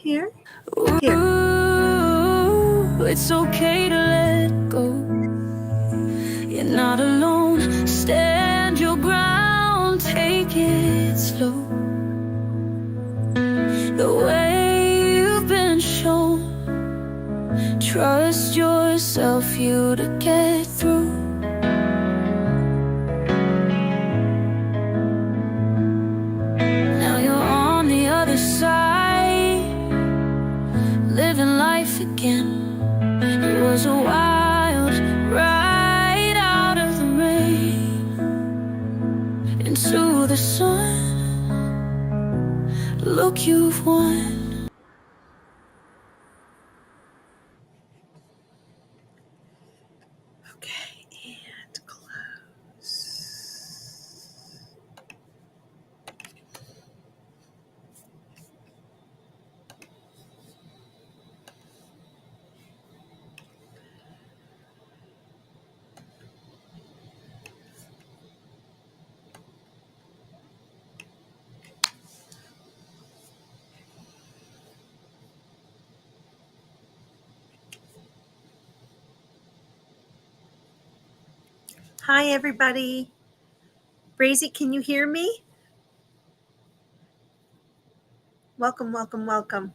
Here. Ooh, it's okay to let go. You're not alone. Stand your ground, take it slow. The way you've been shown. Trust yourself, you to get through. Now you're on the other side, living life again. It was a wild ride out of the rain into the sun. Look, you've won. Okay, and close. Hi, everybody. Brazy, can you hear me? Welcome, welcome, welcome.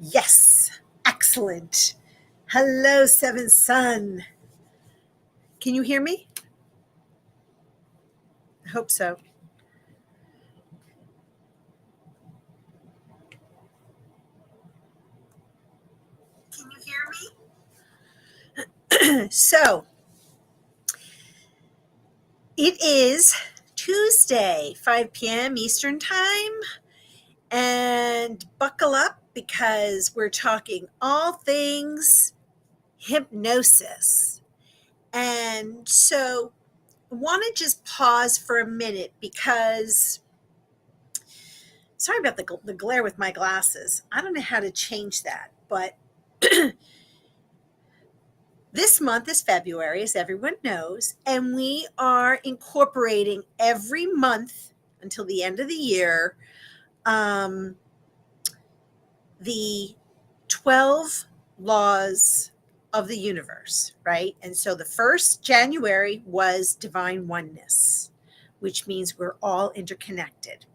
Yes, excellent. Hello, Seventh Sun. Can you hear me? I hope so. Can you hear me? So, it is Tuesday, 5 p.m. Eastern Time. And buckle up because we're talking all things hypnosis. And so I want to just pause for a minute because, sorry about the glare with my glasses. I don't know how to change that, but this month is February, as everyone knows, and we are incorporating every month until the end of the year the 12 laws of the universe, right? And so the first January was divine oneness, which means we're all interconnected.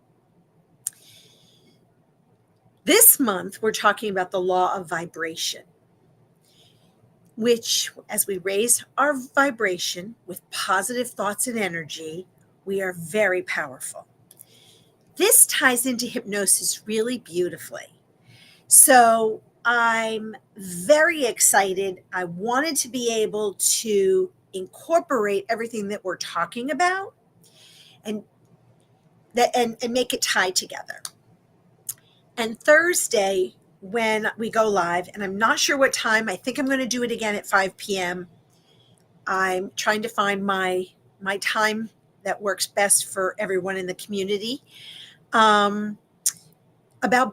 This month, we're talking about the law of vibration, which, as we raise our vibration with positive thoughts and energy, we are very powerful. This ties into hypnosis really beautifully. So I'm very excited. I wanted to be able to incorporate everything that we're talking about and make it tie together. And Thursday, when we go live, and I'm not sure what time, I think I'm going to do it again at 5 p.m. I'm trying to find my time that works best for everyone in the community, about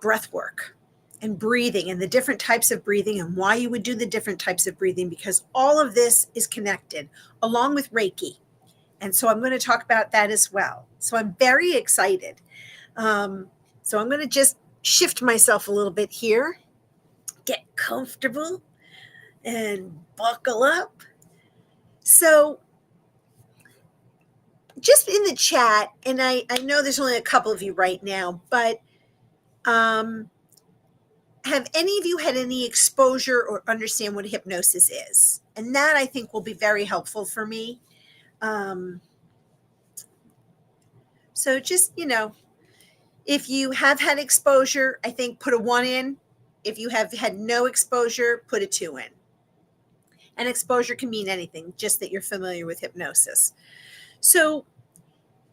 breath work and breathing and the different types of breathing and why you would do the different types of breathing, because all of this is connected along with Reiki. And so I'm going to talk about that as well. So I'm very excited. So I'm going to just shift myself a little bit here, get comfortable and buckle up. So just in the chat, and I know there's only a couple of you right now, but have any of you had any exposure or understand what hypnosis is? And that, I think, will be very helpful for me. So just, if you have had exposure, I think put a 1 in. If you have had no exposure, put a 2 in. And exposure can mean anything, just that you're familiar with hypnosis. So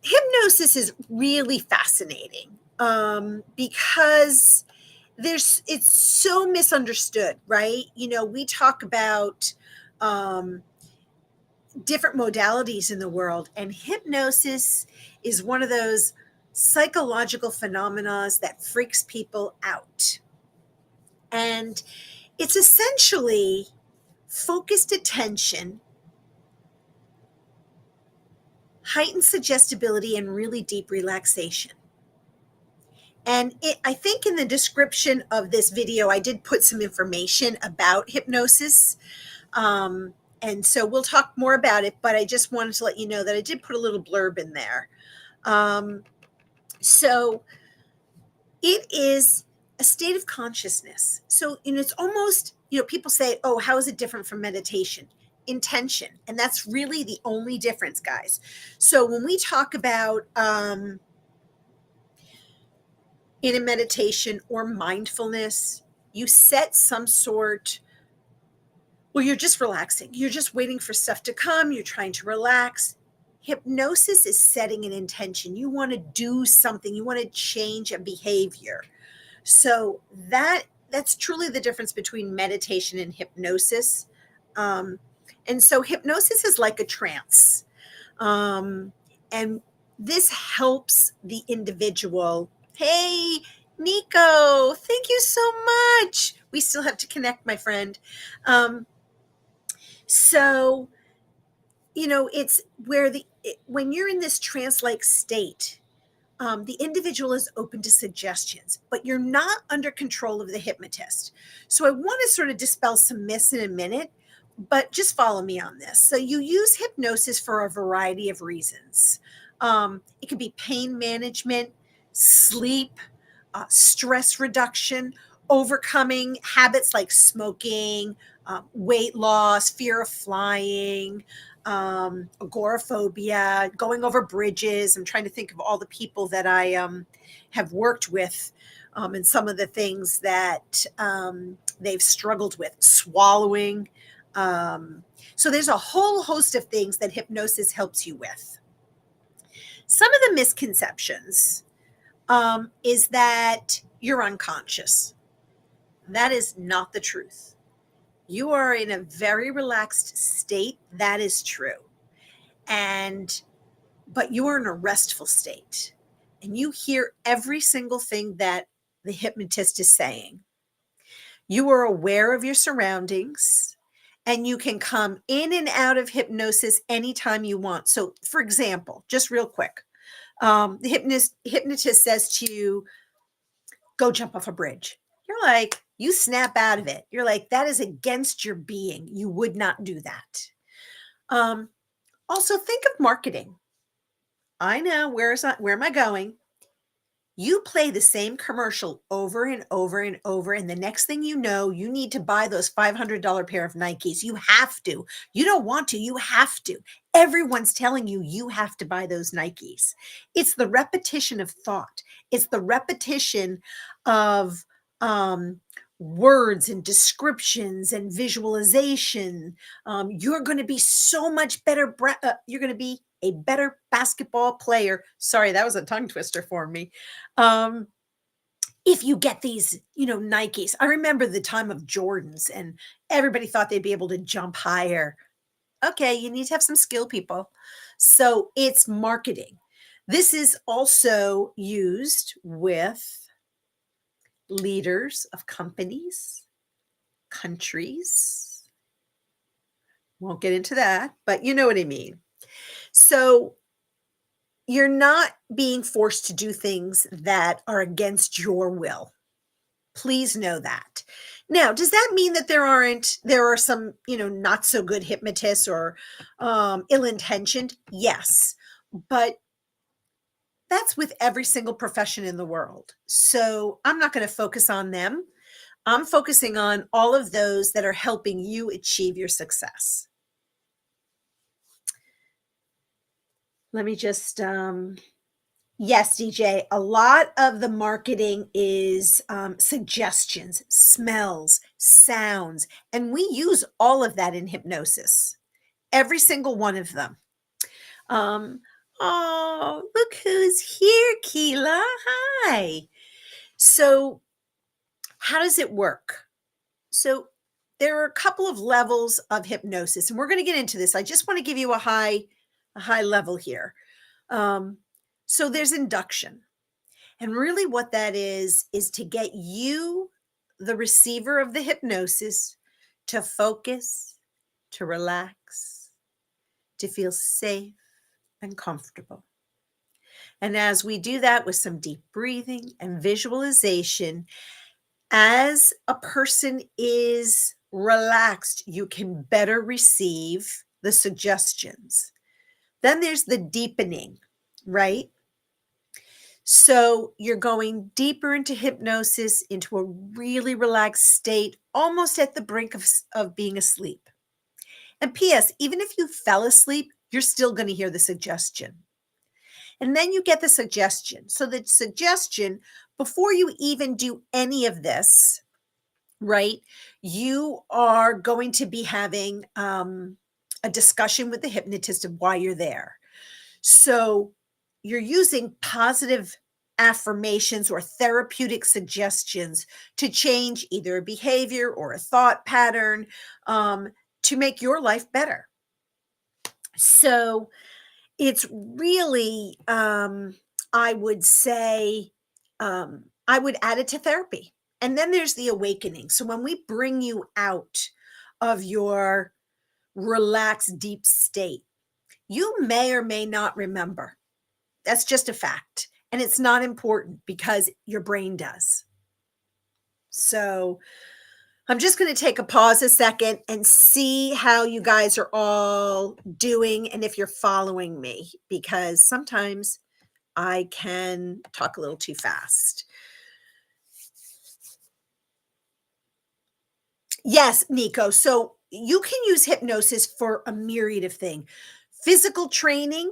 hypnosis is really fascinating because it's so misunderstood, right? We talk about different modalities in the world, and hypnosis is one of those psychological phenomena that freaks people out. And it's essentially focused attention, heightened suggestibility, and really deep relaxation. And I think in the description of this video, I did put some information about hypnosis. Um, and so we'll talk more about it, but I just wanted to let you know that I did put a little blurb in there. So it is a state of consciousness. So, it's almost, people say, oh, how is it different from meditation? Intention. And that's really the only difference, guys. So when we talk about in a meditation or mindfulness, you set some sort, well, you're just relaxing. You're just waiting for stuff to come. You're trying to relax. Hypnosis is setting an intention. You want to do something. You want to change a behavior. So that's truly the difference between meditation and hypnosis. And so hypnosis is like a trance. And this helps the individual. Hey, Nico, thank you so much. We still have to connect, my friend. So, it's where when you're in this trance-like state, the individual is open to suggestions, but you're not under control of the hypnotist. So I want to sort of dispel some myths in a minute, but just follow me on this. So you use hypnosis for a variety of reasons. It could be pain management, sleep, stress reduction, overcoming habits like smoking, weight loss, fear of flying, agoraphobia, going over bridges. I'm trying to think of all the people that I have worked with and some of the things that they've struggled with, swallowing. So there's a whole host of things that hypnosis helps you with. Some of the misconceptions is that you're unconscious. That is not the truth. You are in a very relaxed state. That is true. But you are in a restful state and you hear every single thing that the hypnotist is saying. You are aware of your surroundings and you can come in and out of hypnosis anytime you want. So, for example, just real quick, the hypnotist says to you, go jump off a bridge. You're like, you snap out of it. You're like, that is against your being. You would not do that. Also, think of marketing. I know, where am I going? You play the same commercial over and over and over, and the next thing you know, you need to buy those $500 pair of Nikes. You have to. You don't want to, you have to. Everyone's telling you you have to buy those Nikes. It's the repetition of thought. It's the repetition of words and descriptions and visualization. You're going to be so much better. You're going to be a better basketball player. Sorry, that was a tongue twister for me. If you get these, Nikes. I remember the time of Jordans and everybody thought they'd be able to jump higher. Okay, you need to have some skill, people. So it's marketing. This is also used with leaders of companies, countries. Won't get into that, but you know what I mean. So you're not being forced to do things that are against your will. Please know that. Now, does that mean that there are some, not so good hypnotists or ill-intentioned? Yes. But that's with every single profession in the world. So I'm not going to focus on them. I'm focusing on all of those that are helping you achieve your success. Let me just, yes, DJ, a lot of the marketing is suggestions, smells, sounds, and we use all of that in hypnosis, every single one of them. Oh, look who's here, Keela. Hi. So how does it work? So there are a couple of levels of hypnosis, and we're going to get into this. I just want to give you a high level here. So there's induction. And really what that is to get you, the receiver of the hypnosis, to focus, to relax, to feel safe, and comfortable. And as we do that with some deep breathing and visualization, as a person is relaxed, you can better receive the suggestions. Then there's the deepening, right? So you're going deeper into hypnosis, into a really relaxed state, almost at the brink of being asleep. And P.S., even if you fell asleep, you're still going to hear the suggestion. And then you get the suggestion. So the suggestion, before you even do any of this, right, you are going to be having a discussion with the hypnotist of why you're there. So you're using positive affirmations or therapeutic suggestions to change either a behavior or a thought pattern to make your life better. So it's really, I would say, I would add it to therapy. And then there's the awakening. So when we bring you out of your relaxed, deep state, you may or may not remember. That's just a fact. And it's not important because your brain does. So I'm just going to take a pause a second and see how you guys are all doing and if you're following me, because sometimes I can talk a little too fast. Yes, Nico. So you can use hypnosis for a myriad of things. Physical training,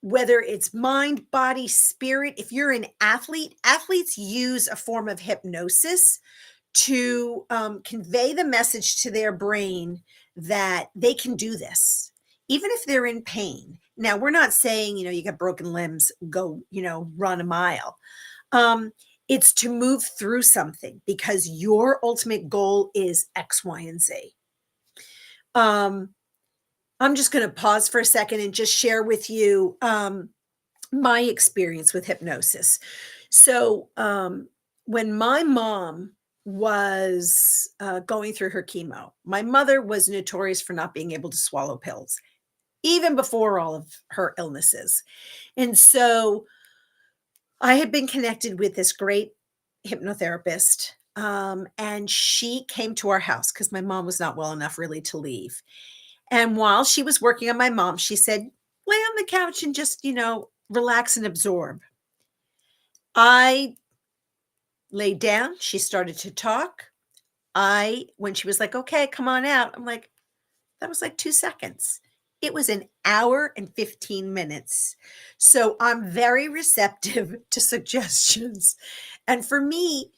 whether it's mind, body, spirit. If you're an athlete, athletes use a form of hypnosis to convey the message to their brain that they can do this, even if they're in pain. Now, we're not saying, you got broken limbs, go, run a mile. It's to move through something because your ultimate goal is X, Y, and Z. I'm just going to pause for a second and just share with you my experience with hypnosis. So, when my mom was going through her chemo, my mother was notorious for not being able to swallow pills, even before all of her illnesses. And so I had been connected with this great hypnotherapist, and she came to our house because my mom was not well enough really to leave. And while she was working on my mom, she said, lay on the couch and just, relax and absorb. I laid down. She started to talk. When she was like, okay, come on out, I'm like, that was like 2 seconds. It was an hour and 15 minutes. So I'm very receptive to suggestions. And for me,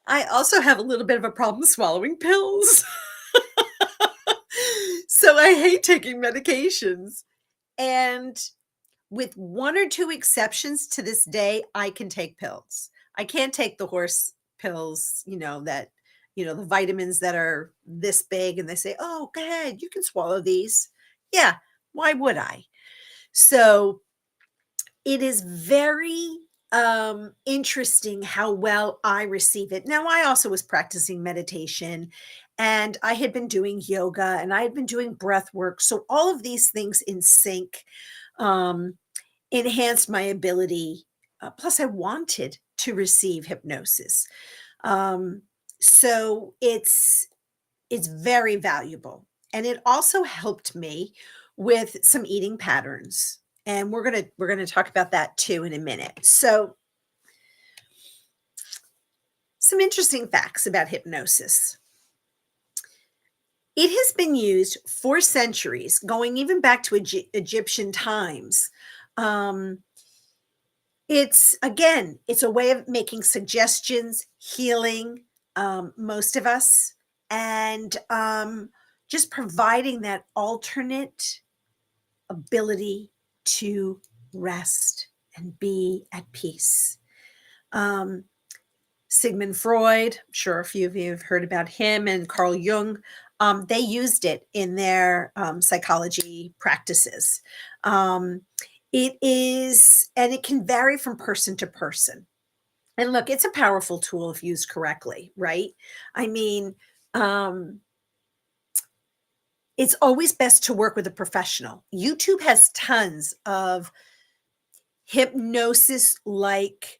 I also have a little bit of a problem swallowing pills. So I hate taking medications. And with one or two exceptions to this day, I can take pills. I can't take the horse pills, the vitamins that are this big and they say, oh, go ahead, you can swallow these. Yeah, why would I? So it is very interesting how well I receive it. Now, I also was practicing meditation and I had been doing yoga and I had been doing breath work. So all of these things in sync um, enhanced my ability. Plus, I wanted to receive hypnosis. Um, so it's very valuable. And it also helped me with some eating patterns. And we're gonna talk about that too in a minute. So some interesting facts about hypnosis. It has been used for centuries, going even back to Egyptian times. Um, it's a way of making suggestions, healing most of us, and just providing that alternate ability to rest and be at peace. Um, Sigmund Freud, I'm sure a few of you have heard about him, and Carl Jung. They used it in their psychology practices. It is, and it can vary from person to person. And look, it's a powerful tool if used correctly, right? I mean, um, It's always best to work with a professional. YouTube has tons of hypnosis like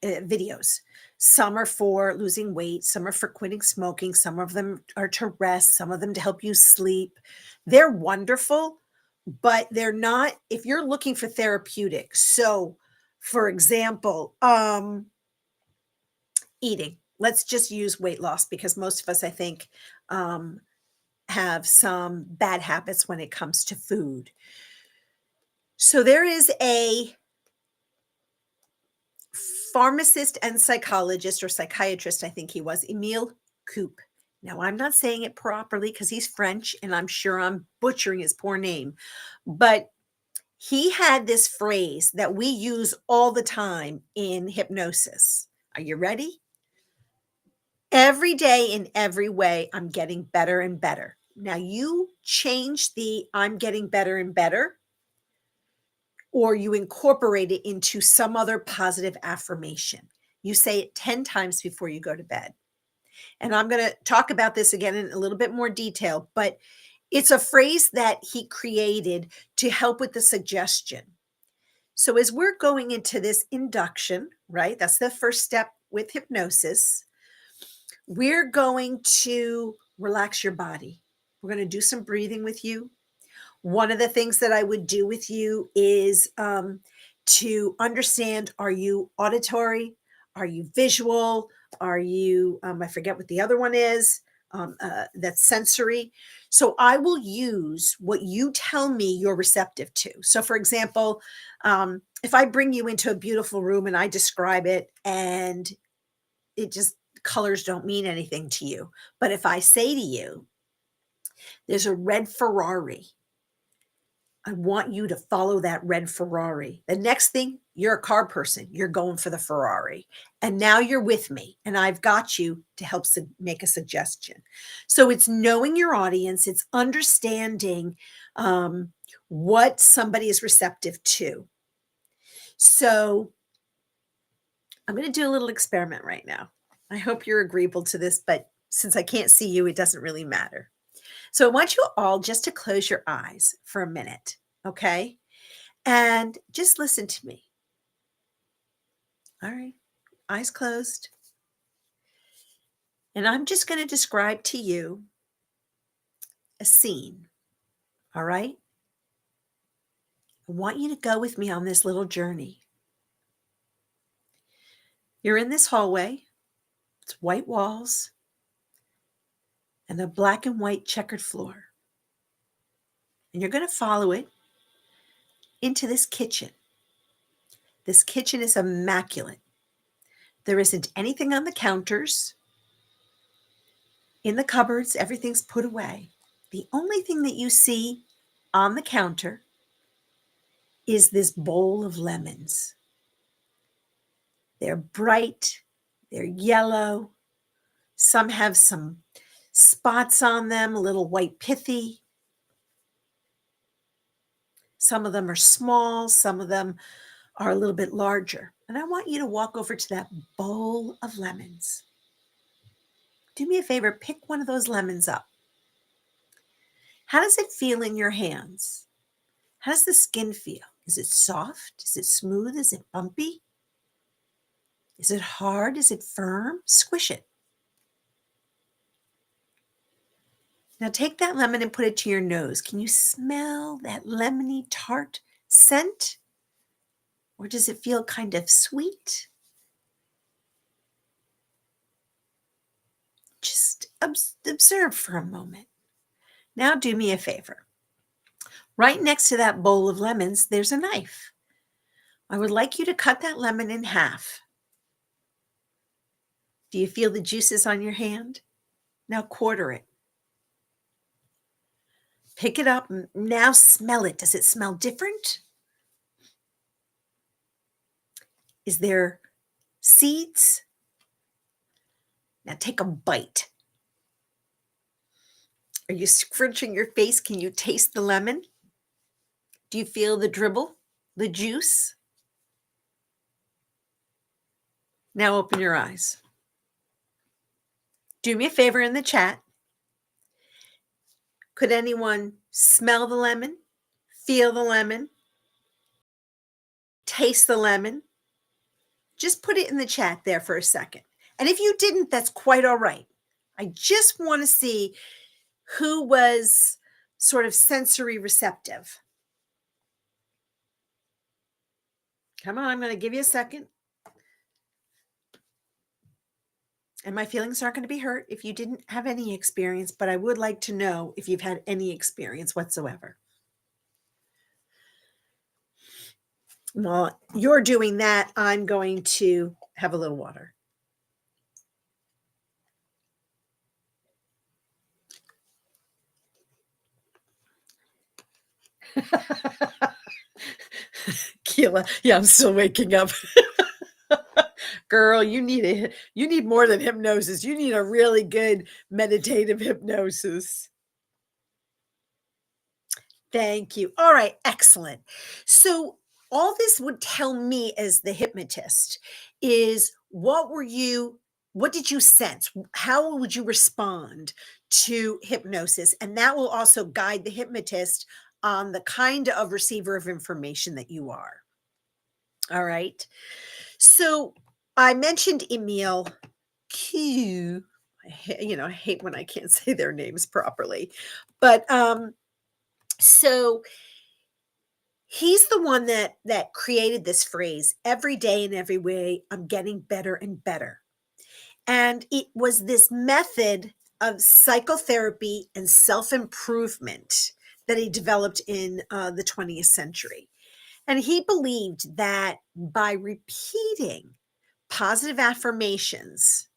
videos. Some are for losing weight, some are for quitting smoking, some of them are to rest, some of them to help you sleep. They're wonderful, but they're not if you're looking for therapeutic. So, for example, eating. Let's just use weight loss because most of us, I think, um, have some bad habits when it comes to food. So there is a pharmacist and psychologist or psychiatrist, I think he was, Emile Coupe. Now, I'm not saying it properly because he's French and I'm sure I'm butchering his poor name, but he had this phrase that we use all the time in hypnosis. Are you ready? Every day in every way, I'm getting better and better. Now, you change the I'm getting better and better, or you incorporate it into some other positive affirmation. You say it 10 times before you go to bed. And I'm going to talk about this again in a little bit more detail, but it's a phrase that he created to help with the suggestion. So, as we're going into this induction, right? That's the first step with hypnosis. We're going to relax your body. We're going to do some breathing with you. One of the things that I would do with you is to understand, are you auditory? Are you visual? Are you, I forget what the other one is, that's sensory. So I will use what you tell me you're receptive to. So, for example, if I bring you into a beautiful room and I describe it and it just, colors don't mean anything to you. But if I say to you, there's a red Ferrari, I want you to follow that red Ferrari. The next thing, you're a car person. You're going for the Ferrari. And now you're with me, and I've got you to help make a suggestion. So it's knowing your audience, it's understanding what somebody is receptive to. So I'm going to do a little experiment right now. I hope you're agreeable to this, but since I can't see you, it doesn't really matter. So I want you all just to close your eyes for a minute, okay? And just listen to me. All right, eyes closed. And I'm just going to describe to you a scene, all right? I want you to go with me on this little journey. You're in this hallway. It's white walls and a black and white checkered floor. And you're going to follow it into this kitchen. This kitchen is immaculate. There isn't anything on the counters. In the cupboards, everything's put away. The only thing that you see on the counter is this bowl of lemons. They're bright, they're yellow. Some have some spots on them, a little white pithy. Some of them are small, some of them are a little bit larger. And I want you to walk over to that bowl of lemons. Do me a favor, pick one of those lemons up. How does it feel in your hands? How does the skin feel? Is it soft? Is it smooth? Is it bumpy? Is it hard? Is it firm? Squish it. Now take that lemon and put it to your nose. Can you smell that lemony tart scent? Or does it feel kind of sweet? Just observe for a moment. Now do me a favor. Right next to that bowl of lemons, there's a knife. I would like you to cut that lemon in half. Do you feel the juices on your hand? Now quarter it. Pick it up. Now smell it. Does it smell different? Is there seeds? Now take a bite. Are you scrunching your face? Can you taste the lemon? Do you feel the dribble, the juice? Now open your eyes. Do me a favor in the chat. Could anyone smell the lemon, feel the lemon, taste the lemon? Just put it in the chat there for a second. And if you didn't, that's quite all right. I just want to see who was sort of sensory receptive. Come on, I'm going to give you a second. And my feelings aren't going to be hurt if you didn't have any experience, but I would like to know if you've had any experience whatsoever. While you're doing that, I'm going to have a little water. Keela, yeah, I'm still waking up. Girl, you need more than hypnosis. You need a really good meditative hypnosis. Thank you. All right, excellent. So all this would tell me as the hypnotist is what did you sense? How would you respond to hypnosis? And that will also guide the hypnotist on the kind of receiver of information that you are. All right. So I mentioned Emile Q. I hate when I can't say their names properly. But so he's the one that created this phrase, every day in every way, I'm getting better and better. And it was this method of psychotherapy and self-improvement that he developed in the 20th century. And he believed that by repeating positive affirmations,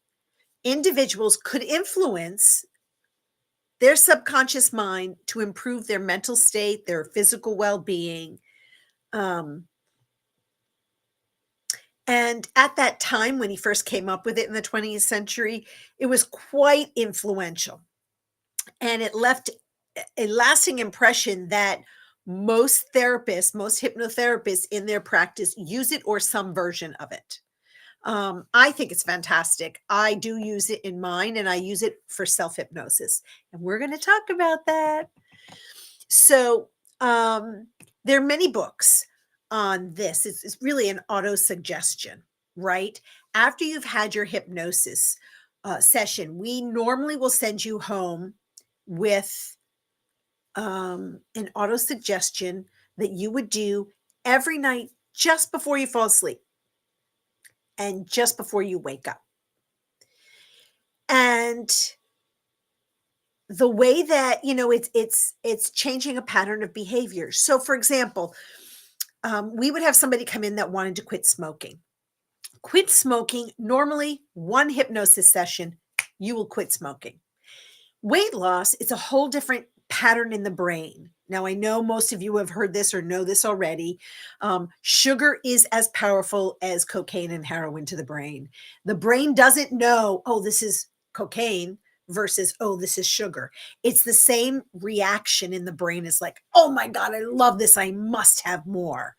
individuals could influence their subconscious mind to improve their mental state, their physical well-being. And at that time, when he first came up with it in the 20th century, it was quite influential. And it left a lasting impression that most therapists, most hypnotherapists in their practice use it or some version of it. I think it's fantastic. I do use it in mine, and I use it for self-hypnosis. And we're going to talk about that. So there are many books on this. It's really an auto-suggestion, right? After you've had your hypnosis session, we normally will send you home with an auto-suggestion that you would do every night just before you fall asleep and just before you wake up. And the way that, it's changing a pattern of behavior. So for example, we would have somebody come in that wanted to quit smoking. Quit smoking, normally one hypnosis session, you will quit smoking. Weight loss, it's a whole different pattern in the brain. Now, I know most of you have heard this or know this already. Sugar is as powerful as cocaine and heroin to the brain. The brain doesn't know, oh, this is cocaine versus, oh, this is sugar. It's the same reaction in the brain. It's like, oh my God, I love this. I must have more.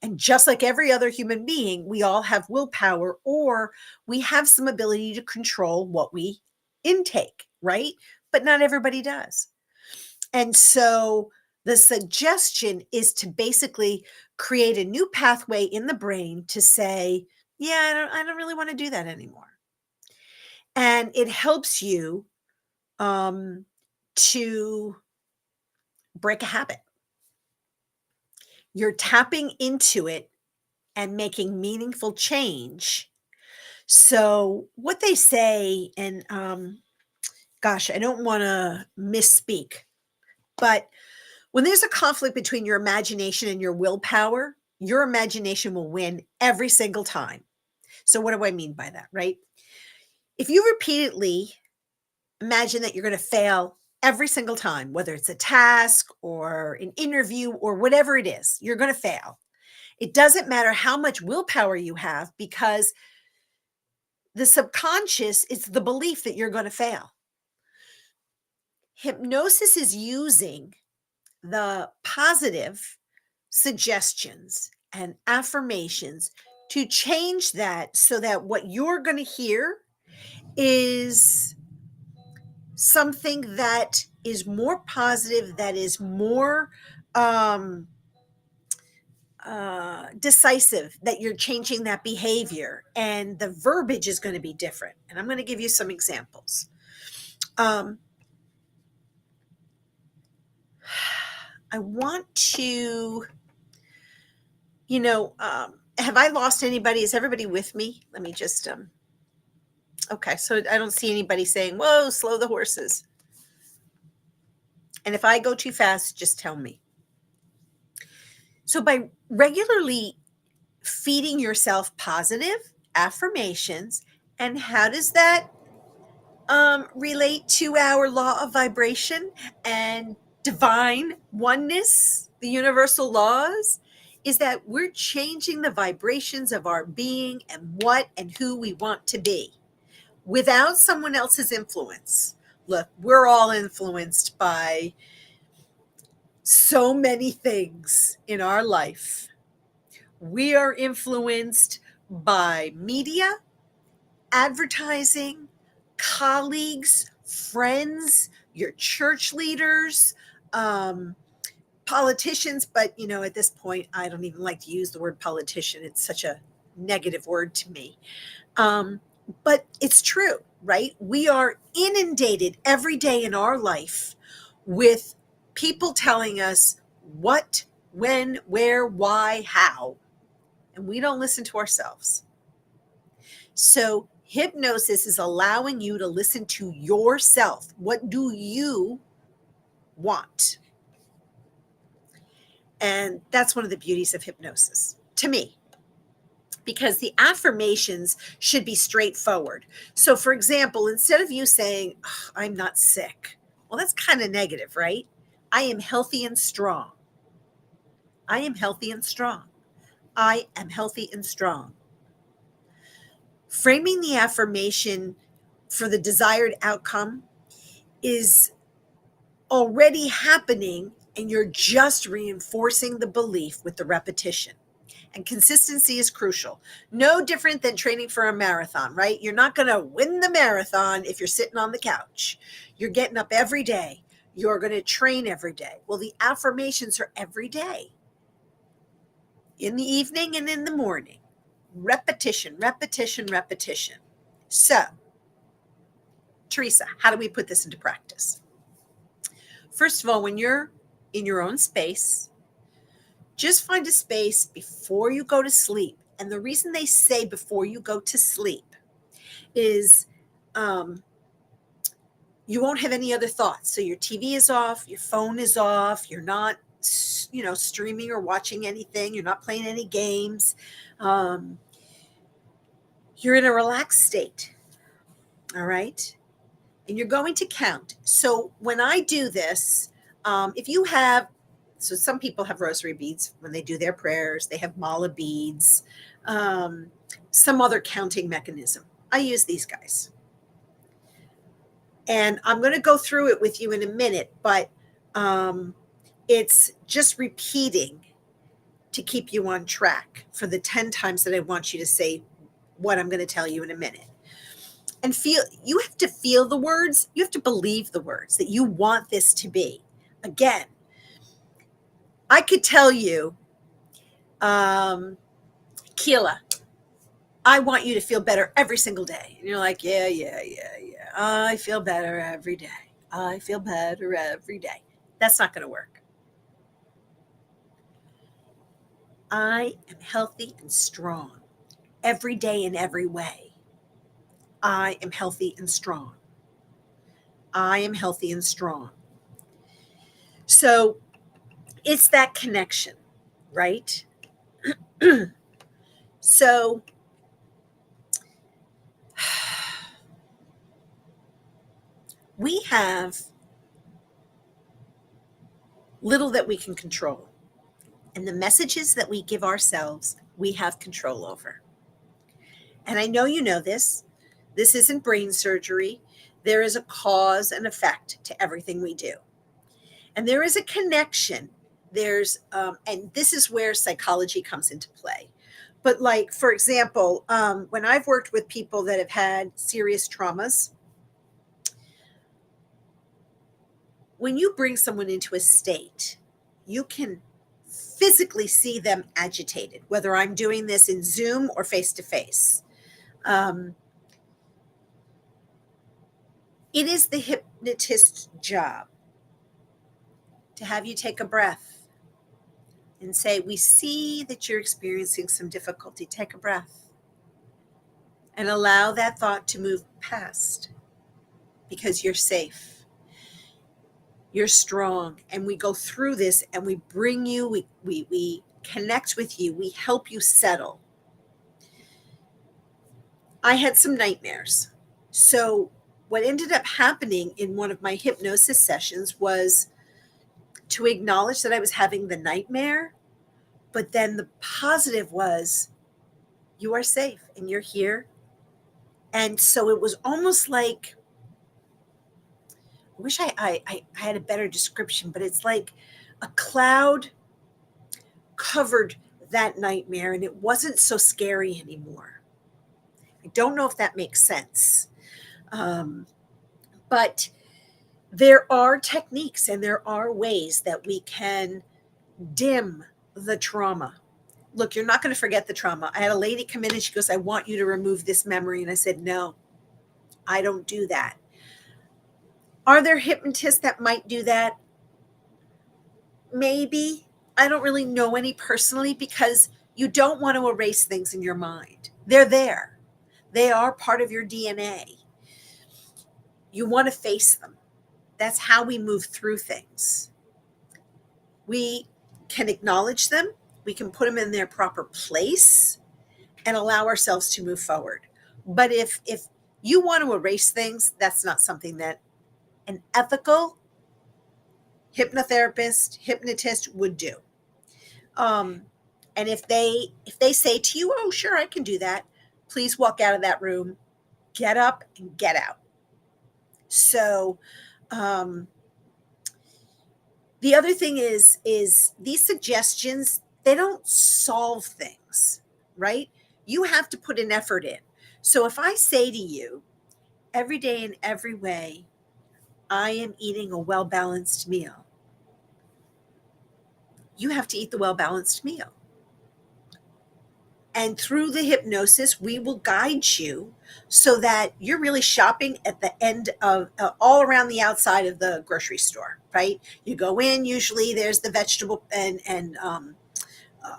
And just like every other human being, we all have willpower, or we have some ability to control what we intake, right? But not everybody does. And so the suggestion is to basically create a new pathway in the brain to say, yeah, I don't really want to do that anymore. And it helps you to break a habit. You're tapping into it and making meaningful change. So what they say, and gosh, I don't want to misspeak, but when there's a conflict between your imagination and your willpower, your imagination will win every single time. So what do I mean by that, right? If you repeatedly imagine that you're going to fail every single time, whether it's a task or an interview or whatever it is, you're going to fail. It doesn't matter how much willpower you have, because the subconscious is the belief that you're going to fail. Hypnosis is using the positive suggestions and affirmations to change that so that what you're going to hear is something that is more positive, that is more decisive, that you're changing that behavior, and the verbiage is going to be different. And I'm going to give you some examples. I want to, have I lost anybody? Is everybody with me? Let me just, okay, so I don't see anybody saying, whoa, slow the horses. And if I go too fast, just tell me. So by regularly feeding yourself positive affirmations, and how does that relate to our law of vibration and divine oneness, the universal laws, is that we're changing the vibrations of our being and what and who we want to be without someone else's influence. Look, we're all influenced by so many things in our life. We are influenced by media, advertising, colleagues, friends, your church leaders, politicians. But, at this point, I don't even like to use the word politician. It's such a negative word to me. But it's true, right? We are inundated every day in our life with people telling us what, when, where, why, how, and we don't listen to ourselves. So hypnosis is allowing you to listen to yourself. What do you want? And that's one of the beauties of hypnosis, to me, because the affirmations should be straightforward. So, for example, instead of you saying, "Oh, I'm not sick," well, that's kind of negative, right? I am healthy and strong. I am healthy and strong. I am healthy and strong. Framing the affirmation for the desired outcome is already happening, and you're just reinforcing the belief with the repetition. And consistency is crucial. No different than training for a marathon, right? You're not going to win the marathon if you're sitting on the couch. You're getting up every day. You're going to train every day. Well, the affirmations are every day, in the evening and in the morning. Repetition, repetition, repetition. So, Teresa, how do we put this into practice? First of all, when you're in your own space, just find a space before you go to sleep. And the reason they say before you go to sleep is you won't have any other thoughts. So your TV is off, your phone is off, you're not, streaming or watching anything, you're not playing any games. You're in a relaxed state. All right. And you're going to count. So when I do this, if you have, so some people have rosary beads when they do their prayers, they have mala beads, some other counting mechanism. I use these guys. And I'm going to go through it with you in a minute, but it's just repeating to keep you on track for the 10 times that I want you to say what I'm going to tell you in a minute. And you have to feel the words. You have to believe the words that you want this to be. Again, I could tell you, Keela, I want you to feel better every single day. And you're like, yeah. I feel better every day. I feel better every day. That's not going to work. I am healthy and strong every day in every way. I am healthy and strong. I am healthy and strong. So it's that connection, right? So we have little that we can control. And the messages that we give ourselves, we have control over. And I know you know this. This isn't brain surgery. There is a cause and effect to everything we do. And there is a connection. And this is where psychology comes into play. But like, for example, when I've worked with people that have had serious traumas, When you bring someone into a state, you can physically see them agitated, whether I'm doing this in Zoom or face to face. It is the hypnotist's job to have you take a breath and say, we see that you're experiencing some difficulty. Take a breath and allow that thought to move past, because you're safe. You're strong. And we go through this and we bring you, we connect with you, we help you settle. I had some nightmares. So what ended up happening in one of my hypnosis sessions was to acknowledge that I was having the nightmare, but then the positive was, you are safe and you're here. And so it was almost like, I wish I had a better description, but it's like a cloud covered that nightmare and it wasn't so scary anymore. I don't know if that makes sense. But there are techniques and there are ways that we can dim the trauma. Look, you're not going to forget the trauma. I had a lady come in and she goes, I want you to remove this memory. And I said, no, I don't do that. Are there hypnotists that might do that? Maybe. I don't really know any personally, because you don't want to erase things in your mind. They're there. They are part of your DNA. You want to face them. That's how we move through things. We can acknowledge them. We can put them in their proper place and allow ourselves to move forward. But if you want to erase things, that's not something that an ethical hypnotherapist, hypnotist would do. And if they say to you, oh, sure, I can do that, please walk out of that room, get up and get out. So the other thing is these suggestions, they don't solve things, right? You have to put an effort in. So if I say to you, every day in every way, I am eating a well-balanced meal, you have to eat the well-balanced meal. And through the hypnosis, we will guide you so that you're really shopping at the end of all around the outside of the grocery store, right? You go in, usually there's the vegetable and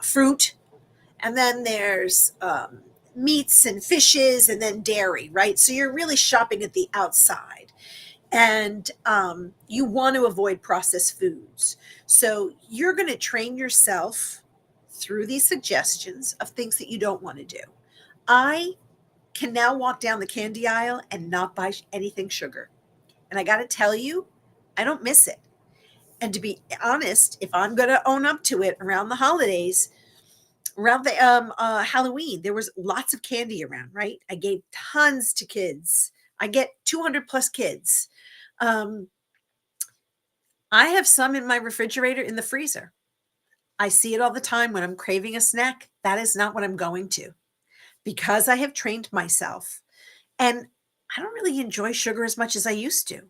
fruit, and then there's meats and fishes, and then dairy, right? So you're really shopping at the outside. And you want to avoid processed foods. So you're going to train yourself through these suggestions of things that you don't want to do. I can now walk down the candy aisle and not buy anything sugar. And I got to tell you, I don't miss it. And to be honest, if I'm going to own up to it, around the holidays, around the Halloween, there was lots of candy around, right? I gave tons to kids. I get 200 plus kids. I have some in my refrigerator in the freezer. I see it all the time when I'm craving a snack. That is not what I'm going to, because I have trained myself. And I don't really enjoy sugar as much as I used to.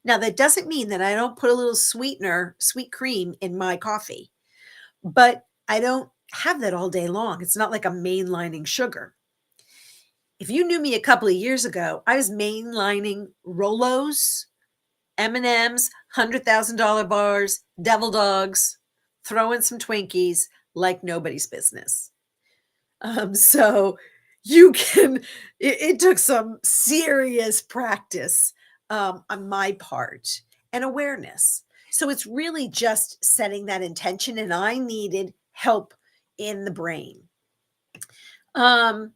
Now, that doesn't mean that I don't put a little sweetener, sweet cream in my coffee, but I don't have that all day long. It's not like I'm mainlining sugar. If you knew me a couple of years ago, I was mainlining Rolos, M&Ms, $100,000 bars, devil dogs, throw in some Twinkies like nobody's business. So you can, it took some serious practice on my part and awareness. So it's really just setting that intention, and I needed help in the brain. And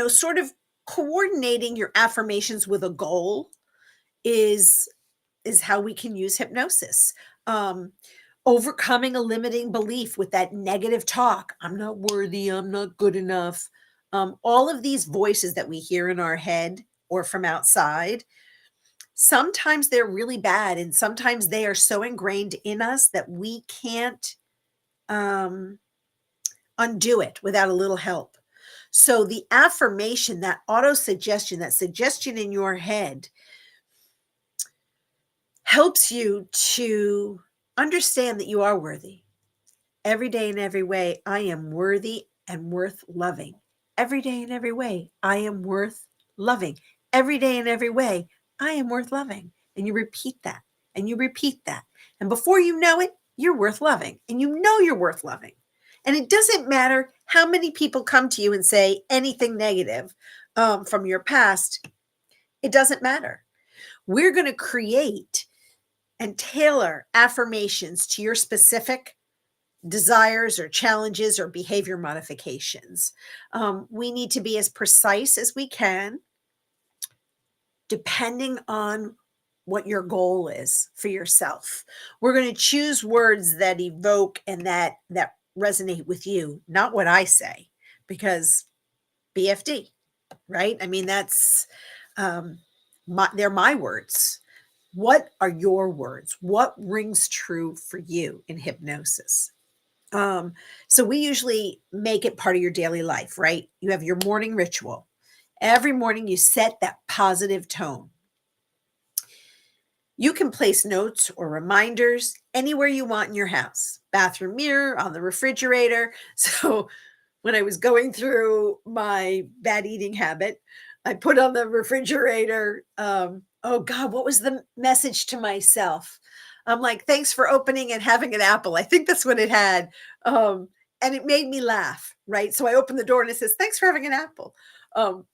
sort of coordinating your affirmations with a goal is how we can use hypnosis. Overcoming a limiting belief with that negative talk. I'm not worthy. I'm not good enough. All of these voices that we hear in our head or from outside, sometimes they're really bad. And sometimes they are so ingrained in us that we can't undo it without a little help. So the affirmation, that auto suggestion, that suggestion in your head, helps you to understand that you are worthy. Every day in every way, I am worthy and worth loving. Every day in every way, I am worth loving. Every day in every way, I am worth loving. And you repeat that and you repeat that. And before you know it, you're worth loving and you know you're worth loving. And it doesn't matter how many people come to you and say anything negative from your past, it doesn't matter. We're going to create and tailor affirmations to your specific desires or challenges or behavior modifications. We need to be as precise as we can, depending on what your goal is for yourself. We're going to choose words that evoke and that resonate with you, not what I say, because BFD, right? I mean, that's they're my words. What are your words? What rings true for you in hypnosis? So we usually make it part of your daily life, right? You have your morning ritual. Every morning you set that positive tone. You can place notes or reminders anywhere you want in your house, bathroom mirror, on the refrigerator. So when I was going through my bad eating habit, I put on the refrigerator, oh God, what was the message to myself? I'm like, thanks for opening and having an apple. I think that's what it had. Um, and it made me laugh, right? So I opened the door and it says, thanks for having an apple. Um,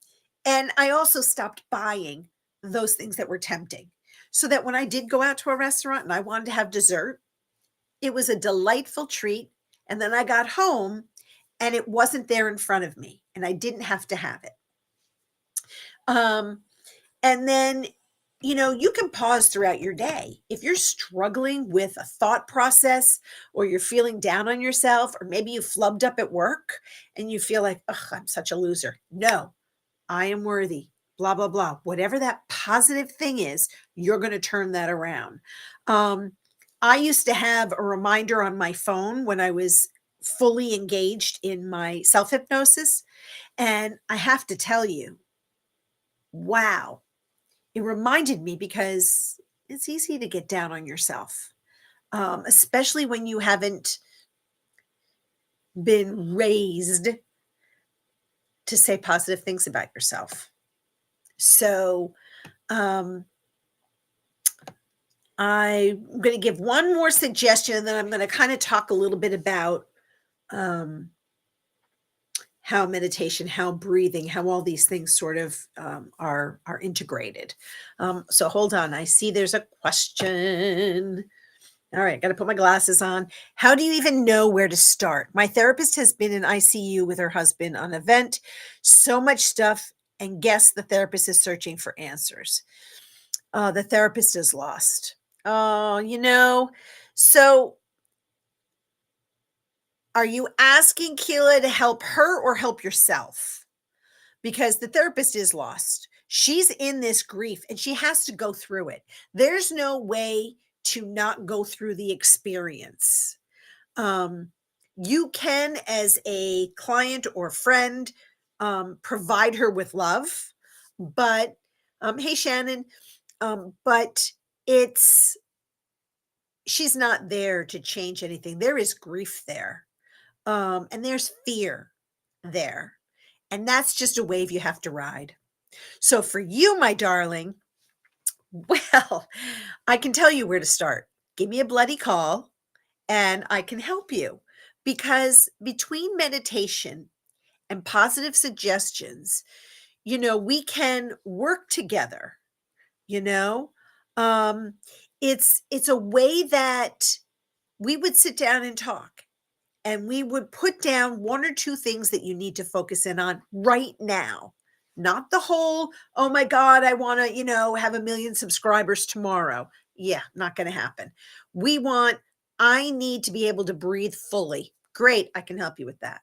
and I also stopped buying those things that were tempting so that when I did go out to a restaurant and I wanted to have dessert, it was a delightful treat. And then I got home and it wasn't there in front of me and I didn't have to have it. And then, you can pause throughout your day. If you're struggling with a thought process or you're feeling down on yourself, or maybe you flubbed up at work and you feel like, ugh, I'm such a loser. No, I am worthy, blah, blah, blah. Whatever that positive thing is, you're going to turn that around. I used to have a reminder on my phone when I was fully engaged in my self hypnosis. And I have to tell you, wow, it reminded me because it's easy to get down on yourself, especially when you haven't been raised to say positive things about yourself. So, um, I'm going to give one more suggestion, and then I'm going to kind of talk a little bit about um, how meditation, how breathing, how all these things sort of are integrated. So hold on, I see there's a question. All right, got to put my glasses on. How do you even know where to start? My therapist has been in ICU with her husband on an event, so much stuff, and guess the therapist is searching for answers. The therapist is lost. Oh, so are you asking Keela to help her or help yourself? Because the therapist is lost. She's in this grief and she has to go through it. There's no way to not go through the experience. Um, you can, as a client or friend, provide her with love, but hey, Shannon, but it's she's not there to change anything. There is grief there. And there's fear there. And that's just a wave you have to ride. So for you, my darling, well, I can tell you where to start. Give me a bloody call and I can help you. Because between meditation and positive suggestions, we can work together, you know? Um, it's a way that we would sit down and talk and we would put down one or two things that you need to focus in on right now. Not the whole, oh my God, I want to, have 1 million subscribers tomorrow. Yeah, not going to happen. We want, I need to be able to breathe fully. Great, I can help you with that.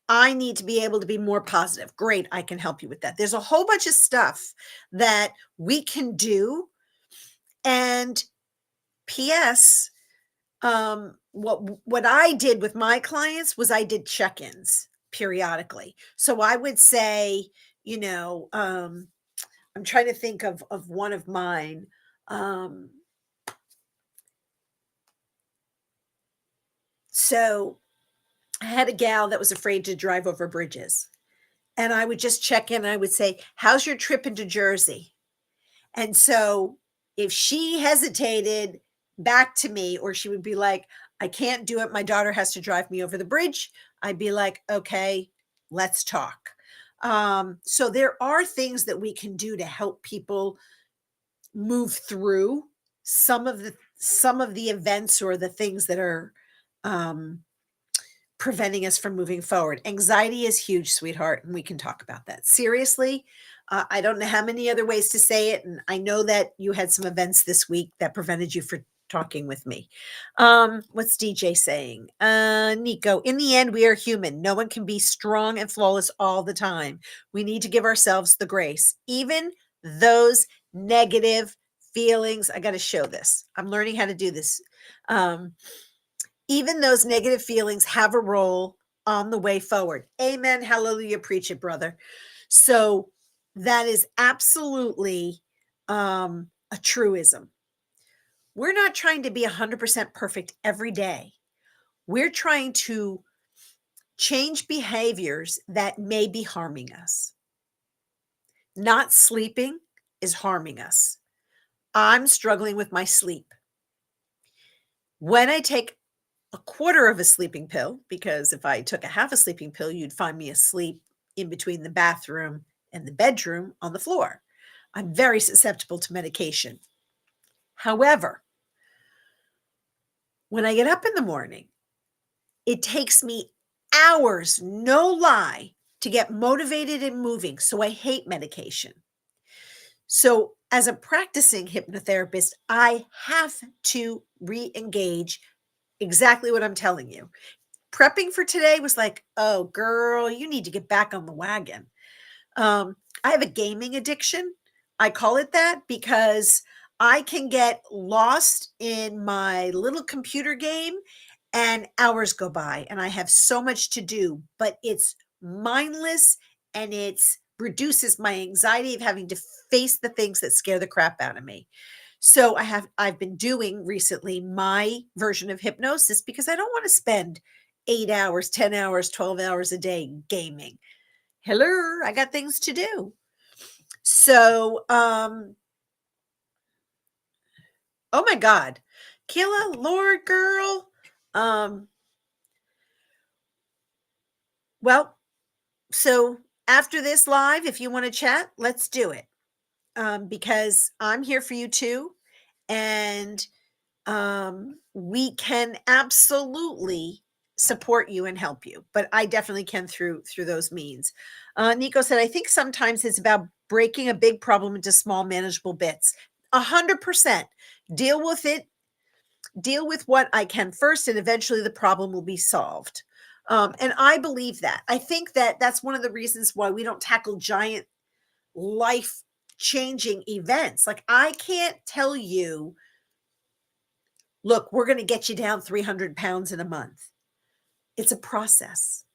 I need to be able to be more positive. Great, I can help you with that. There's a whole bunch of stuff that we can do. And P.S., what I did with my clients was I did check-ins periodically. So I would say, I'm trying to think of one of mine. So I had a gal that was afraid to drive over bridges. And I would just check in. And I would say, "How's your trip into Jersey?" And so if she hesitated back to me, or she would be like, "I can't do it. My daughter has to drive me over the bridge," I'd be like, "Okay, let's talk." So there are things that we can do to help people move through some of the events or the things that are um, preventing us from moving forward. Anxiety is huge, sweetheart, and we can talk about that. Seriously, I don't know how many other ways to say it, and I know that you had some events this week that prevented you from talking with me. What's DJ saying? Nico, in the end, we are human. No one can be strong and flawless all the time. We need to give ourselves the grace, even those negative feelings. I got to show this. I'm learning how to do this. Um, Even those negative feelings have a role on the way forward. Amen. Hallelujah. Preach it, brother. So that is absolutely a truism. We're not trying to be 100% perfect every day. We're trying to change behaviors that may be harming us. Not sleeping is harming us. I'm struggling with my sleep. When I take a quarter of a sleeping pill, because if I took a half a sleeping pill, you'd find me asleep in between the bathroom and the bedroom on the floor. I'm very susceptible to medication. However, when I get up in the morning, it takes me hours, no lie, to get motivated and moving. So I hate medication. So, as a practicing hypnotherapist, I have to re engage exactly what I'm telling you. Prepping for today was like, "Oh, girl, you need to get back on the wagon." I have a gaming addiction. I call it that because I can get lost in my little computer game and hours go by and I have so much to do, but it's mindless and it's reduces my anxiety of having to face the things that scare the crap out of me. So I've been doing recently my version of hypnosis because I don't want to spend 8 hours, 10 hours, 12 hours a day gaming. Hello, I got things to do. So, oh my God, Kayla, Lord girl. Um, well, so after this live, if you want to chat, let's do it. Because I'm here for you too. And we can absolutely support you and help you, but I definitely can through those means. Nico said, I think sometimes it's about breaking a big problem into small manageable bits. 100%. Deal with it. Deal with what I can first, and eventually the problem will be solved. And I believe that. I think that that's one of the reasons why we don't tackle giant life changing events. Like, I can't tell you, look, we're going to get you down 300 pounds in a month. It's a process.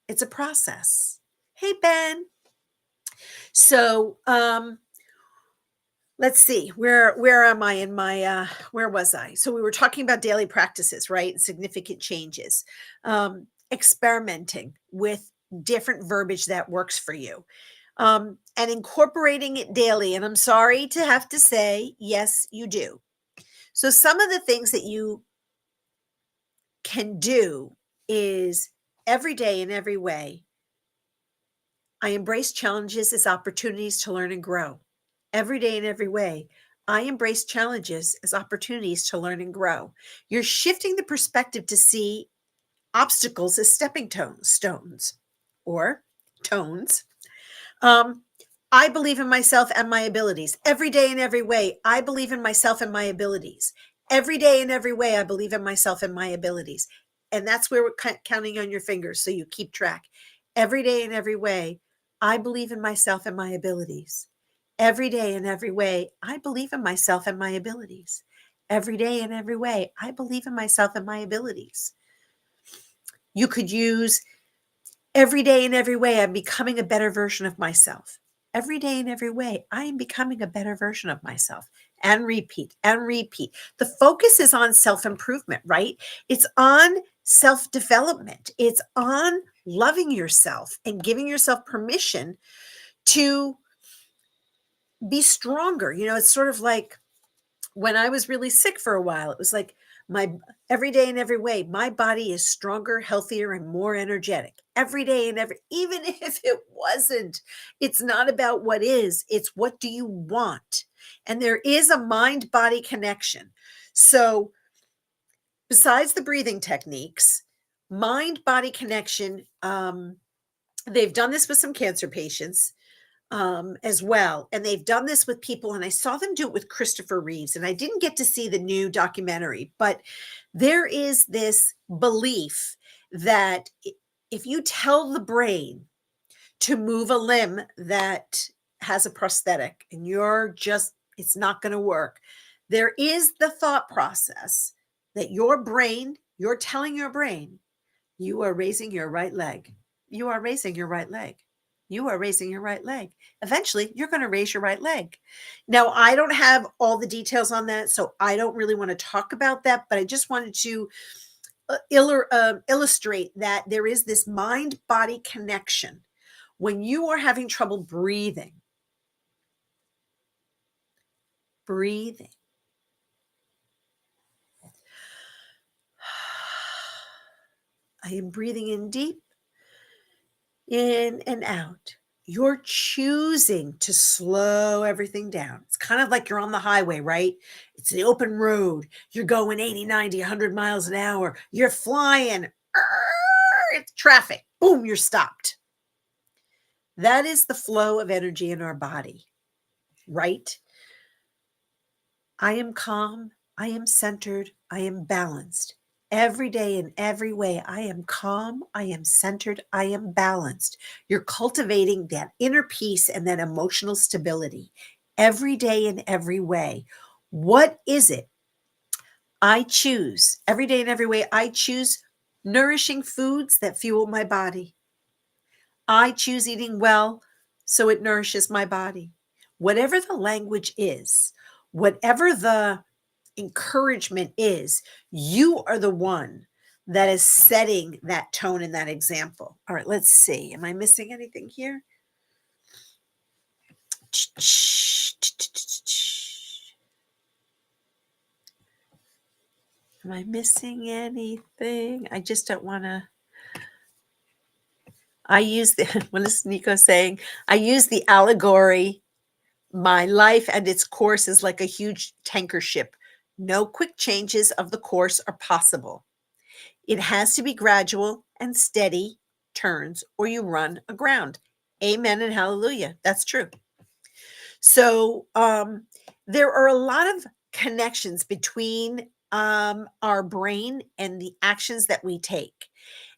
It's a process. Hey, Ben. So, let's see, where am I in my where was I? So we were talking about daily practices, right? Significant changes. Experimenting with different verbiage that works for you. And incorporating it daily. And I'm sorry to have to say, yes, you do. So some of the things that you can do is every day in every way, I embrace challenges as opportunities to learn and grow. Every day in every way, I embrace challenges as opportunities to learn and grow. You're shifting the perspective to see obstacles as stepping stones or tones. Um, I believe in myself and my abilities. Every day in every way, I believe in myself and my abilities. Every day in every way, I believe in myself and my abilities. And that's where we're counting on your fingers so you keep track. Every day in every way, I believe in myself and my abilities. Every day in every way, I believe in myself and my abilities. Every day in every way, I believe in myself and my abilities. You could use every day in every way, I'm becoming a better version of myself. Every day in every way, I am becoming a better version of myself. And repeat and repeat. The focus is on self improvement, right? It's on self-development. It's on loving yourself and giving yourself permission to be stronger. It's sort of like when I was really sick for a while, it was like my every day in every way, my body is stronger, healthier, and more energetic every day and even if it wasn't. It's not about what is, it's what do you want? And there is a mind body connection. So, besides the breathing techniques, mind body connection, they've done this with some cancer patients as well. And they've done this with people, and I saw them do it with Christopher Reeves. And I didn't get to see the new documentary, but there is this belief that if you tell the brain to move a limb that has a prosthetic and it's not going to work, there is the thought process that you're telling your brain, you are raising your right leg. You are raising your right leg. You are raising your right leg. Eventually, you're going to raise your right leg. Now, I don't have all the details on that, so I don't really want to talk about that, but I just wanted to illustrate that there is this mind-body connection. When you are having trouble breathing, I am breathing in deep, in and out. You're choosing to slow everything down. It's kind of like you're on the highway, right? It's the open road. You're going 80, 90, 100 miles an hour. You're flying. It's traffic. Boom, you're stopped. That is the flow of energy in our body, right? I am calm. I am centered. I am balanced. Every day in every way, I am calm, I am centered, I am balanced. You're cultivating that inner peace and that emotional stability every day in every way. What is it? I choose every day in every way. I choose nourishing foods that fuel my body. I choose eating well so it nourishes my body. Whatever the language is, whatever the encouragement is, you are the one that is setting that tone and that example. All right, let's see. Am I missing anything here? Am I missing anything? I just don't want to. What is Nico saying? I use the allegory. My life and its course is like a huge tanker ship. No quick changes of the course are possible. It has to be gradual and steady turns, or you run aground. Amen and hallelujah. That's true. So there are a lot of connections between our brain and the actions that we take.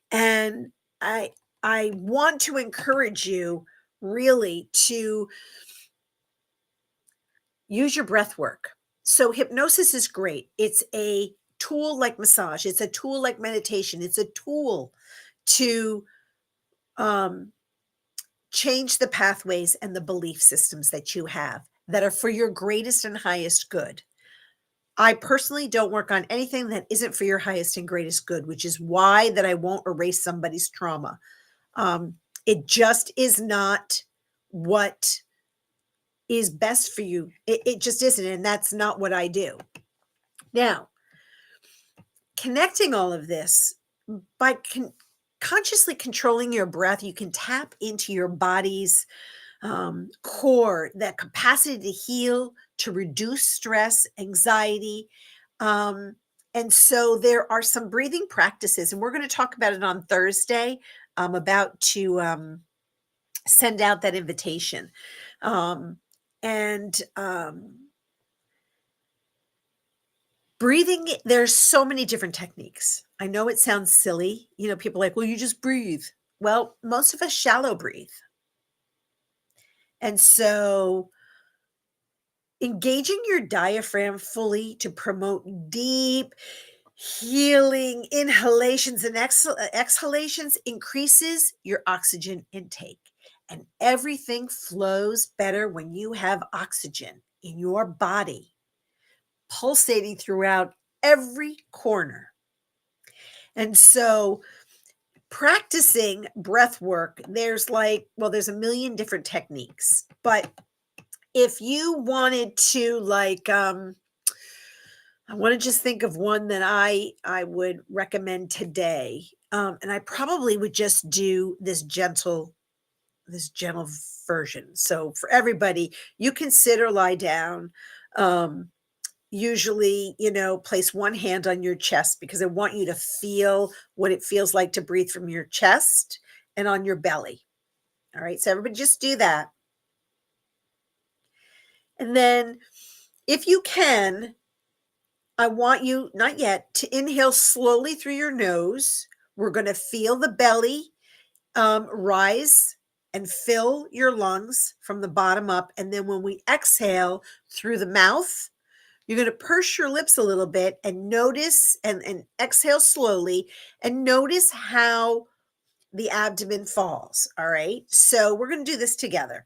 And I want to encourage you really to use your breath work. So hypnosis is great. It's a tool like massage. It's a tool like meditation. It's a tool to um, change the pathways and the belief systems that you have that are for your greatest and highest good. I personally don't work on anything that isn't for your highest and greatest good, which is why that I won't erase somebody's trauma. It just is not what is best for you. It just isn't, and that's not what I do. Now, connecting all of this by consciously controlling your breath, you can tap into your body's core, that capacity to heal, to reduce stress, anxiety. And so there are some breathing practices, and we're going to talk about it on Thursday. I'm about to send out that invitation. And breathing, there's so many different techniques. I know it sounds silly. People are like, well, you just breathe. Well, most of us shallow breathe. And so engaging your diaphragm fully to promote deep healing inhalations and exhalations increases your oxygen intake. And everything flows better when you have oxygen in your body, pulsating throughout every corner. And so practicing breath work, there's there's a million different techniques. But if you wanted to I want to just think of one that I would recommend today. And I probably would just do this gentle version. So for everybody, you can sit or lie down. Um, Usually, place one hand on your chest because I want you to feel what it feels like to breathe from your chest and on your belly. All right. So everybody just do that. And then if you can, I want you, not yet, to inhale slowly through your nose. We're going to feel the belly rise and fill your lungs from the bottom up. And then when we exhale through the mouth, you're going to purse your lips a little bit and notice and exhale slowly and notice how the abdomen falls. All right. So we're going to do this together.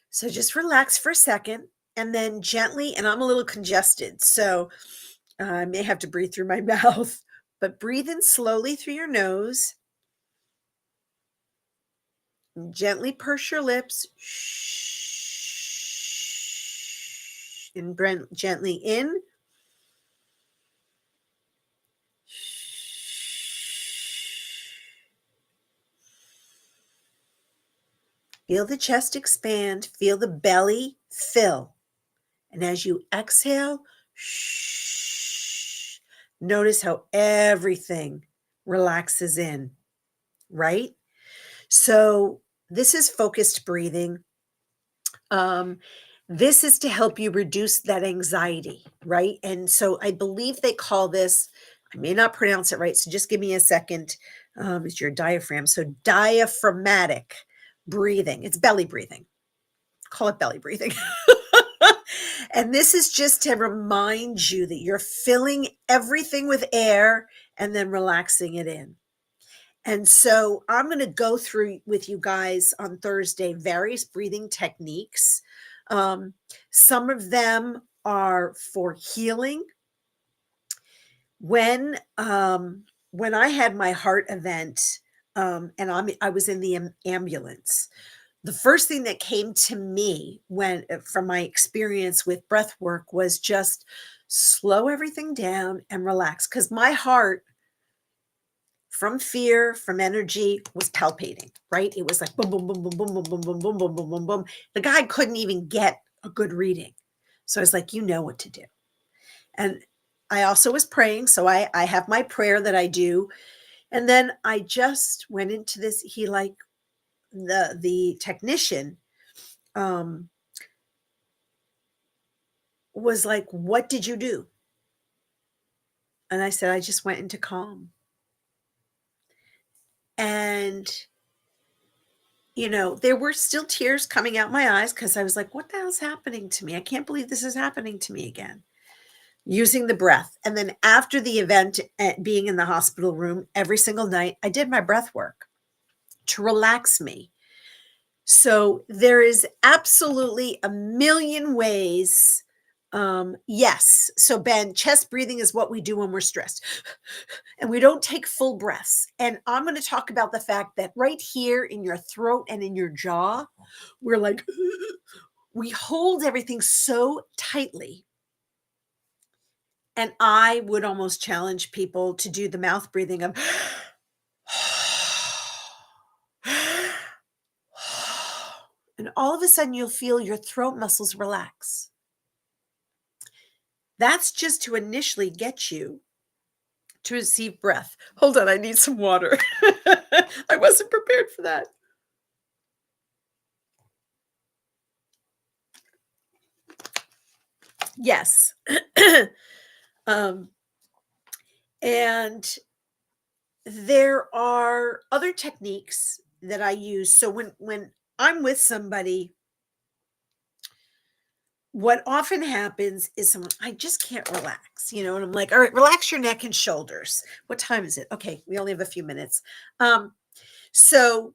So just relax for a second and then gently, and I'm a little congested, so I may have to breathe through my mouth, but breathe in slowly through your nose. Gently purse your lips. Shh. And gently in. Feel the chest expand. Feel the belly fill. And as you exhale, shh, notice how everything relaxes in, right? So this is focused breathing. This is to help you reduce that anxiety, right? And so I believe they call this, I may not pronounce it right, so just give me a second. It's your diaphragm. So diaphragmatic breathing. It's belly breathing. Call it belly breathing. And this is just to remind you that you're filling everything with air and then relaxing it in. And so I'm going to go through with you guys on Thursday various breathing techniques. Some of them are for healing. When I had my heart event, and I was in the ambulance, the first thing that came to me from my experience with breath work was just slow everything down and relax, because my heart, from fear, from energy, was palpating, right? It was like boom, boom, boom, boom, boom, boom, boom, boom, boom, boom, boom, boom, boom. The guy couldn't even get a good reading. So I was like, you know what to do. And I also was praying. So I have my prayer that I do. And then I just went into this. The technician was like, what did you do? And I said, I just went into calm. And, there were still tears coming out my eyes because I was like, what the hell's happening to me? I can't believe this is happening to me again. Using the breath. And then after the event, being in the hospital room every single night, I did my breath work to relax me. So there is absolutely a million ways. Yes. So Ben, chest breathing is what we do when we're stressed. And we don't take full breaths. And I'm going to talk about the fact that right here in your throat and in your jaw, we're like, we hold everything so tightly. And I would almost challenge people to do the mouth breathing of, and all of a sudden you'll feel your throat muscles relax. That's just to initially get you to receive breath. Hold on, I need some water. I wasn't prepared for that. Yes. And there are other techniques that I use. So when I'm with somebody, what often happens is I just can't relax, and I'm like, all right, relax your neck and shoulders. What time is it? Okay, we only have a few minutes. So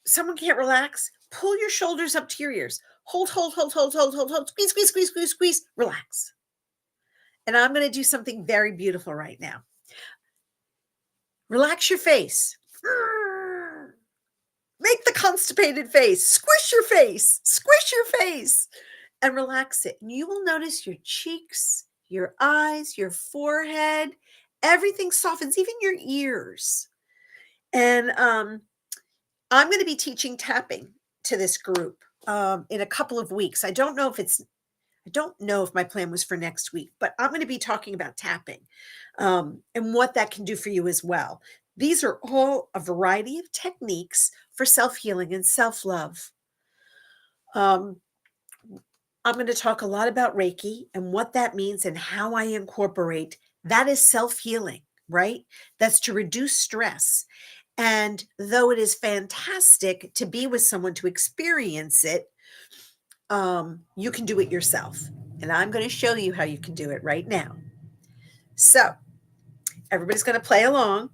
someone can't relax, pull your shoulders up to your ears. Hold, squeeze, squeeze, squeeze, squeeze, squeeze, relax. And I'm going to do something very beautiful right now. Relax your face. Make the constipated face. Squish your face, and relax it. And you will notice your cheeks, your eyes, your forehead, everything softens, even your ears. And I'm going to be teaching tapping to this group in a couple of weeks. I don't know if my plan was for next week, but I'm going to be talking about tapping and what that can do for you as well. These are all a variety of techniques for self-healing and self-love. I'm going to talk a lot about Reiki and what that means and how I incorporate that is self-healing, right? That's to reduce stress. And though it is fantastic to be with someone to experience it, you can do it yourself. And I'm going to show you how you can do it right now. So everybody's going to play along.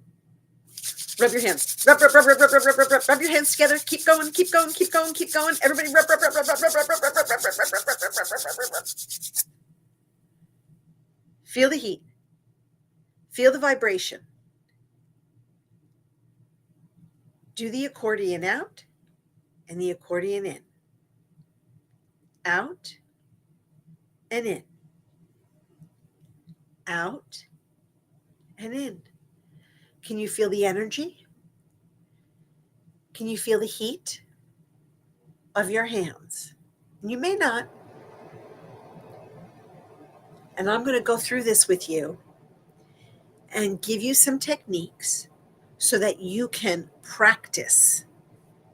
Rub your hands. Rub your hands together. Keep going. Everybody rub. Feel the heat. Feel the vibration. Do the accordion out and the accordion in. Out and in. Out and in. Can you feel the energy? Can you feel the heat of your hands? You may not. And I'm going to go through this with you and give you some techniques so that you can practice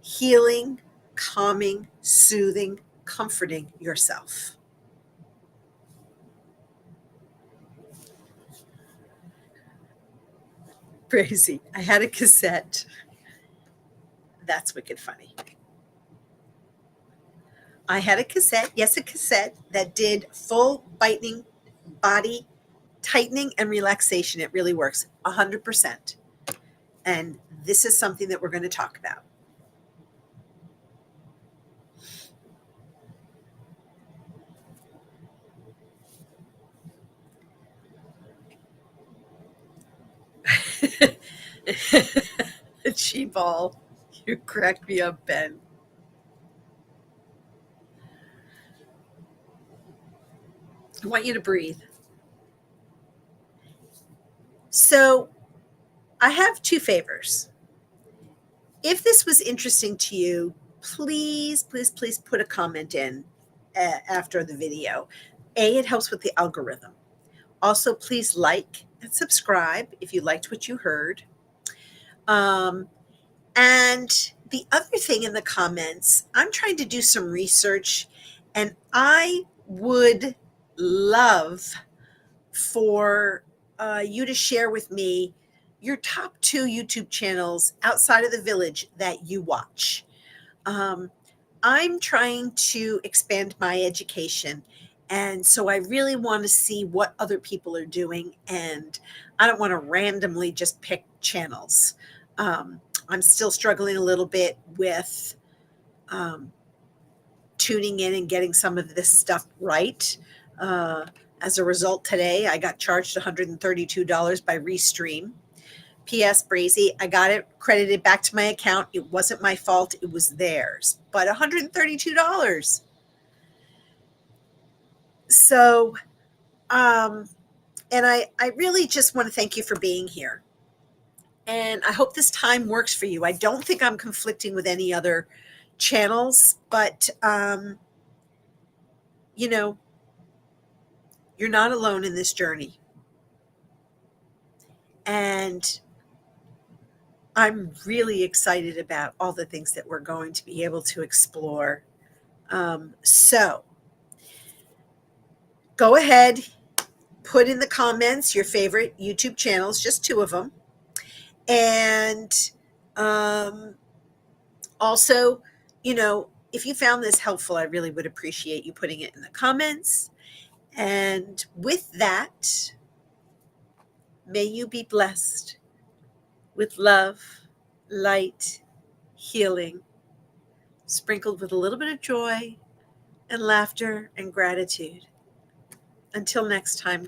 healing, calming, soothing, comforting yourself. Crazy. I had a cassette. That's wicked funny. I had a cassette that did full body tightening and relaxation. It really works 100%. And this is something that we're going to talk about. She-ball, you crack me up, Ben. I want you to breathe. So I have two favors. If this was interesting to you, please put a comment in after the video. It helps with the algorithm. Also, please like and subscribe if you liked what you heard. And the other thing in the comments, I'm trying to do some research, and I would love for you to share with me your top 2 YouTube channels outside of the village that you watch. I'm trying to expand my education, and so I really want to see what other people are doing, and I don't want to randomly just pick channels. I'm still struggling a little bit with tuning in and getting some of this stuff right. As a result, today I got charged $132 by Restream. P.S. Brazy, I got it credited back to my account. It wasn't my fault. It was theirs. But $132. So, and I really just want to thank you for being here. And I hope this time works for you. I don't think I'm conflicting with any other channels, but, you're not alone in this journey. And I'm really excited about all the things that we're going to be able to explore. So go ahead, put in the comments your favorite YouTube channels, just 2 of them. And also, if you found this helpful, I really would appreciate you putting it in the comments. And with that, may you be blessed with love, light, healing, sprinkled with a little bit of joy and laughter and gratitude. Until next time.